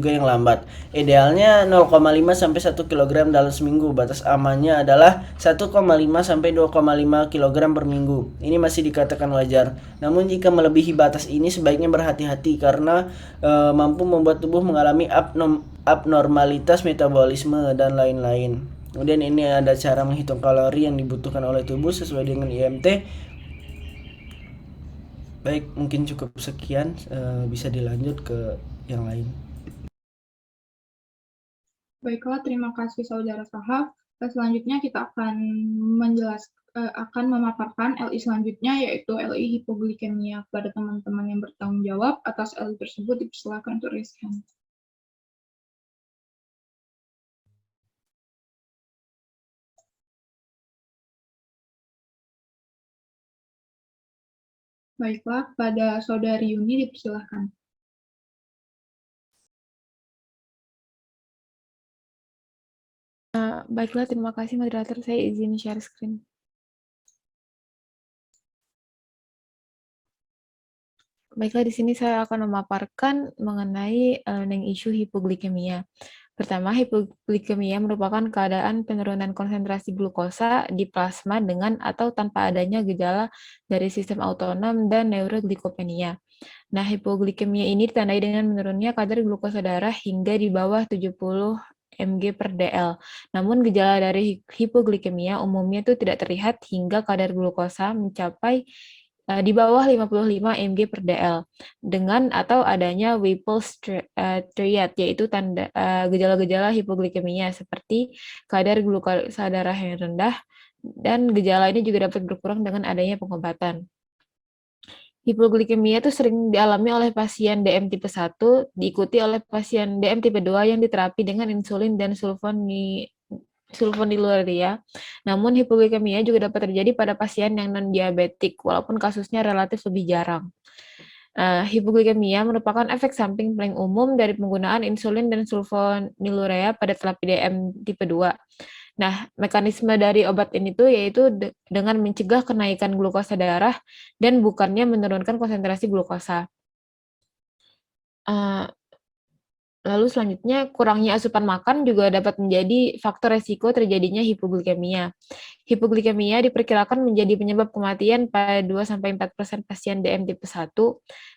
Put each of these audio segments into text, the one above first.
juga yang lambat. Idealnya 0,5 sampai 1 kg dalam seminggu. Batas amannya adalah 1,5 sampai 2,5 kg per minggu. Ini masih dikatakan wajar. Namun jika melebihi batas ini sebaiknya berhati-hati karena mampu membuat tubuh mengalami abnormalitas metabolisme dan lain-lain. Kemudian ini ada cara menghitung kalori yang dibutuhkan oleh tubuh sesuai dengan IMT. Baik, mungkin cukup sekian. Bisa dilanjut ke yang lain. Baiklah, terima kasih Saudara Saha. Selanjutnya kita akan memaparkan LI selanjutnya, yaitu LI hipoglikemia. Kepada teman-teman yang bertanggung jawab atas LI tersebut, dipersilakan untuk raise hand. Baiklah, pada Saudari Yuni dipersilakan. Baiklah, terima kasih moderator. Saya izin share screen. Baiklah, di sini saya akan memaparkan mengenai isu hipoglikemia. Pertama, hipoglikemia merupakan keadaan penurunan konsentrasi glukosa di plasma dengan atau tanpa adanya gejala dari sistem autonom dan neuroglikopenia. Nah, hipoglikemia ini ditandai dengan menurunnya kadar glukosa darah hingga di bawah 70 mg per dl. Namun gejala dari hipoglikemia umumnya itu tidak terlihat hingga kadar glukosa mencapai di bawah 55 mg per dl dengan atau adanya Whipple's triad, yaitu gejala-gejala hipoglikemia seperti kadar glukosa darah yang rendah, dan gejala ini juga dapat berkurang dengan adanya pengobatan. Hipoglikemia itu sering dialami oleh pasien DM tipe 1, diikuti oleh pasien DM tipe 2 yang diterapi dengan insulin dan sulfonylurea. Namun hipoglikemia juga dapat terjadi pada pasien yang non-diabetik, walaupun kasusnya relatif lebih jarang. Hipoglikemia merupakan efek samping paling umum dari penggunaan insulin dan sulfonylurea pada terapi DM tipe 2. Nah, mekanisme dari obat ini tuh yaitu dengan mencegah kenaikan glukosa darah dan bukannya menurunkan konsentrasi glukosa. Lalu selanjutnya, kurangnya asupan makan juga dapat menjadi faktor resiko terjadinya hipoglikemia. Hipoglikemia diperkirakan menjadi penyebab kematian pada 2-4% pasien DM tipe 1,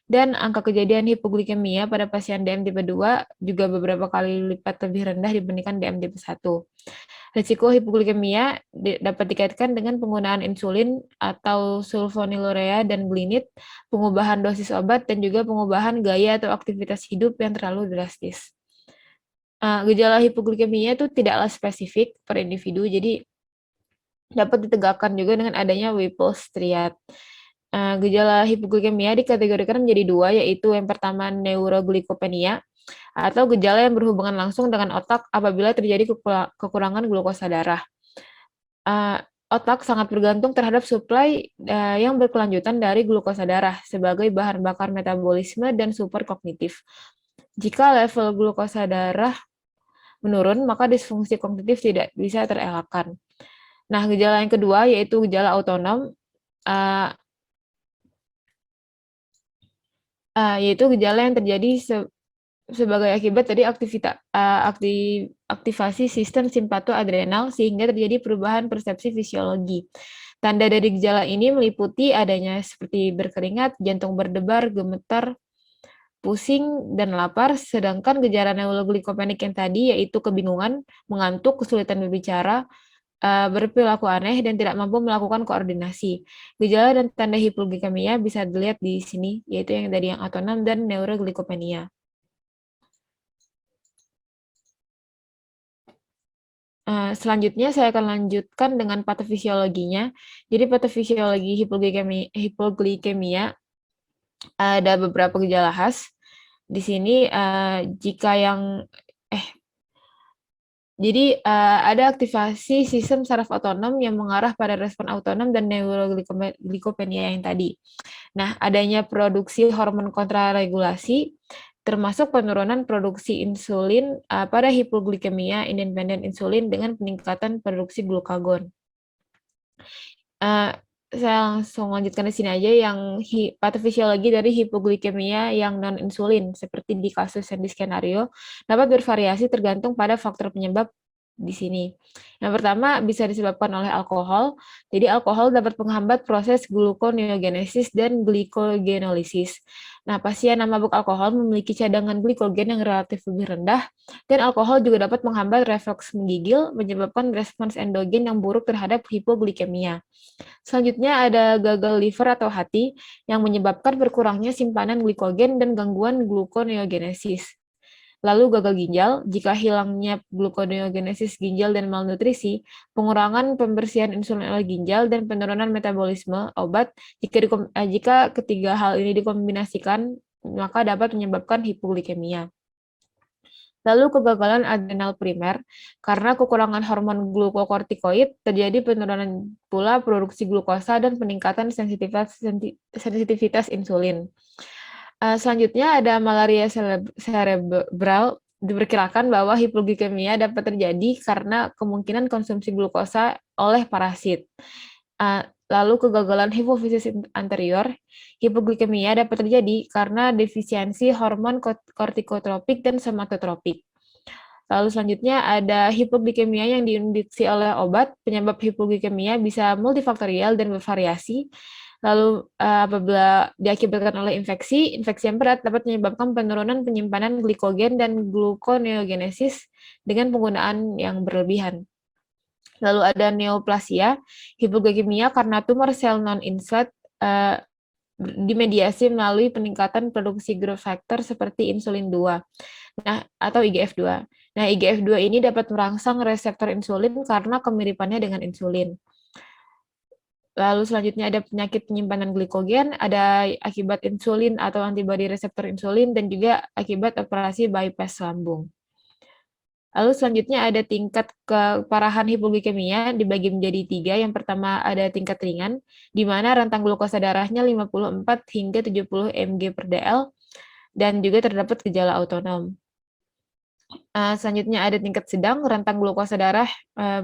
dan angka kejadian hipoglikemia pada pasien DM tipe 2 juga beberapa kali lipat lebih rendah dibandingkan DM tipe 1. Risiko hipoglikemia dapat dikaitkan dengan penggunaan insulin atau sulfonylurea dan glinit, pengubahan dosis obat, dan juga pengubahan gaya atau aktivitas hidup yang terlalu drastis. Gejala hipoglikemia itu tidaklah spesifik per individu, jadi dapat ditegakkan juga dengan adanya Whipple's triad. Gejala hipoglikemia dikategorikan menjadi dua, yaitu yang pertama neuroglikopenia, atau gejala yang berhubungan langsung dengan otak apabila terjadi kekurangan glukosa darah. Otak sangat bergantung terhadap suplai yang berkelanjutan dari glukosa darah sebagai bahan bakar metabolisme dan super kognitif. Jika level glukosa darah menurun, maka disfungsi kognitif tidak bisa terelakkan. Nah, gejala yang kedua yaitu gejala autonom, yaitu gejala yang terjadi sebagai akibat dari aktivasi sistem simpatoadrenal sehingga terjadi perubahan persepsi fisiologi. Tanda dari gejala ini meliputi adanya seperti berkeringat, jantung berdebar, gemetar, pusing, dan lapar, sedangkan gejala neuroglycopenic yang tadi yaitu kebingungan, mengantuk, kesulitan berbicara, berperilaku aneh, dan tidak mampu melakukan koordinasi. Gejala dan tanda hipoglikemia bisa dilihat di sini, yaitu yang tadi yang autonom dan neuroglycopenia. Selanjutnya saya akan lanjutkan dengan patofisiologinya. Jadi patofisiologi hipoglikemia ada beberapa gejala khas. Di sini ada aktivasi sistem saraf otonom yang mengarah pada respon autonom dan neuroglikopenia yang tadi. Nah, adanya produksi hormon kontraregulasi, termasuk penurunan produksi insulin pada hipoglikemia independen insulin dengan peningkatan produksi glukagon. saya langsung lanjutkan di sini aja yang patofisiologi dari hipoglikemia yang non-insulin, seperti di kasus yang di skenario, dapat bervariasi tergantung pada faktor penyebab di sini. Yang pertama bisa disebabkan oleh alkohol. Jadi alkohol dapat menghambat proses gluconeogenesis dan glicogenolisis. Nah, pasien yang mabuk alkohol memiliki cadangan glikogen yang relatif lebih rendah, dan alkohol juga dapat menghambat refleks menggigil, menyebabkan respons endogen yang buruk terhadap hipoglikemia. Selanjutnya ada gagal liver atau hati yang menyebabkan berkurangnya simpanan glikogen dan gangguan gluconeogenesis. Lalu gagal ginjal, jika hilangnya gluconeogenesis ginjal dan malnutrisi, pengurangan pembersihan insulin oleh ginjal dan penurunan metabolisme obat, jika ketiga hal ini dikombinasikan, maka dapat menyebabkan hipoglikemia. Lalu kegagalan adrenal primer, karena kekurangan hormon glukokortikoid, terjadi penurunan pula produksi glukosa dan peningkatan sensitivitas insulin. Selanjutnya ada malaria cerebral. Diperkirakan bahwa hipoglikemia dapat terjadi karena kemungkinan konsumsi glukosa oleh parasit. Lalu kegagalan hipofisis anterior, hipoglikemia dapat terjadi karena defisiensi hormon kortikotropik dan somatotropik. Lalu selanjutnya ada hipoglikemia yang diinduksi oleh obat. Penyebab hipoglikemia bisa multifaktorial dan bervariasi. Lalu apabila diakibatkan oleh infeksi yang berat dapat menyebabkan penurunan penyimpanan glikogen dan gluconeogenesis dengan penggunaan yang berlebihan. Lalu ada neoplasia, hipoglikemia karena tumor sel non-insulated dimediasi melalui peningkatan produksi growth factor seperti insulin 2, atau IGF-2. Nah, IGF-2 ini dapat merangsang reseptor insulin karena kemiripannya dengan insulin. Lalu selanjutnya ada penyakit penyimpanan glikogen, ada akibat insulin atau antibodi reseptor insulin, dan juga akibat operasi bypass lambung. Lalu selanjutnya ada tingkat keparahan hipoglikemia dibagi menjadi 3. Yang pertama ada tingkat ringan, di mana rentang glukosa darahnya 54 hingga 70 mg per dl, dan juga terdapat gejala autonom. Selanjutnya ada tingkat sedang, rentang glukosa darah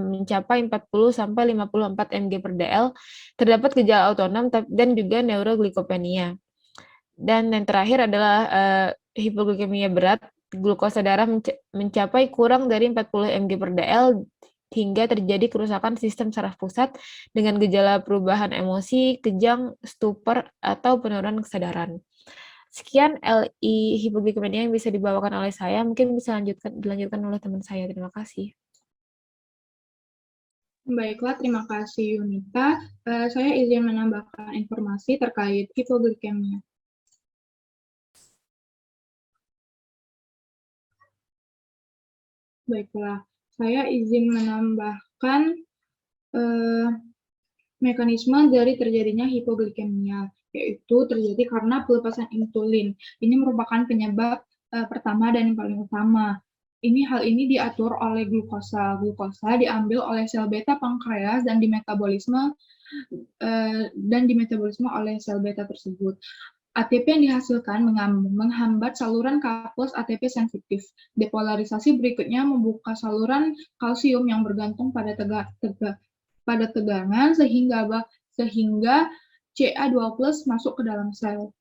mencapai 40 sampai 54 mg per dl, terdapat gejala autonom dan juga neuroglikopenia. Dan yang terakhir adalah hipoglikemia berat, glukosa darah mencapai kurang dari 40 mg per dl hingga terjadi kerusakan sistem saraf pusat dengan gejala perubahan emosi, kejang, stupor, atau penurunan kesadaran. Sekian LI hipoglikemia yang bisa dibawakan oleh saya, mungkin bisa dilanjutkan oleh teman saya. Terima kasih. Baiklah, terima kasih Yunita. Saya izin menambahkan informasi terkait hipoglikemia. Baiklah, saya izin menambahkan mekanisme dari terjadinya hipoglikemia, yaitu terjadi karena pelepasan insulin. Ini merupakan penyebab pertama dan yang paling utama. Hal ini diatur oleh glukosa. Glukosa diambil oleh sel beta pankreas dan dimetabolisme oleh sel beta tersebut. ATP yang dihasilkan menghambat saluran K+ ATP sensitif. Depolarisasi berikutnya membuka saluran kalsium yang bergantung pada tegangan sehingga Ca2+ masuk ke dalam sel.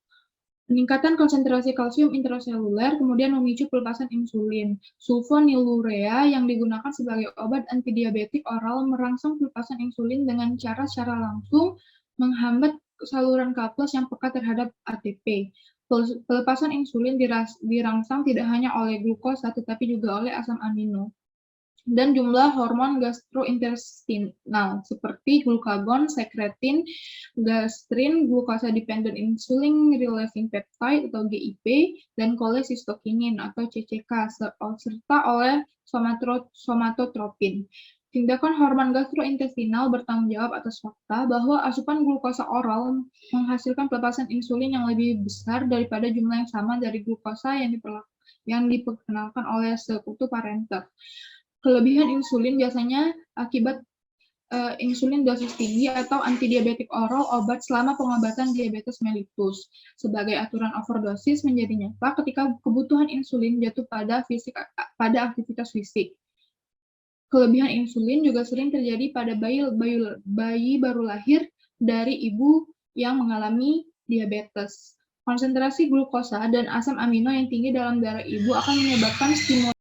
Peningkatan konsentrasi kalsium intraseluler kemudian memicu pelepasan insulin. Sulfonylurea yang digunakan sebagai obat antidiabetik oral merangsang pelepasan insulin dengan cara secara langsung menghambat saluran K+ yang peka terhadap ATP. Pelepasan insulin dirangsang tidak hanya oleh glukosa tetapi juga oleh asam amino dan jumlah hormon gastrointestinal seperti glukagon, sekretin, gastrin, glukosa dependent insulin relieving peptide atau GIP, dan cholecystokinin atau CCK serta oleh somatotropin. Tindakan hormon gastrointestinal bertanggung jawab atas fakta bahwa asupan glukosa oral menghasilkan pelepasan insulin yang lebih besar daripada jumlah yang sama dari glukosa yang diperkenalkan oleh sekutu parenter. Kelebihan insulin biasanya akibat insulin dosis tinggi atau antidiabetik oral obat selama pengobatan diabetes mellitus. Sebagai aturan overdosis menjadi nyata ketika kebutuhan insulin jatuh pada aktivitas fisik. Kelebihan insulin juga sering terjadi pada bayi baru lahir dari ibu yang mengalami diabetes. Konsentrasi glukosa dan asam amino yang tinggi dalam darah ibu akan menyebabkan stimulasi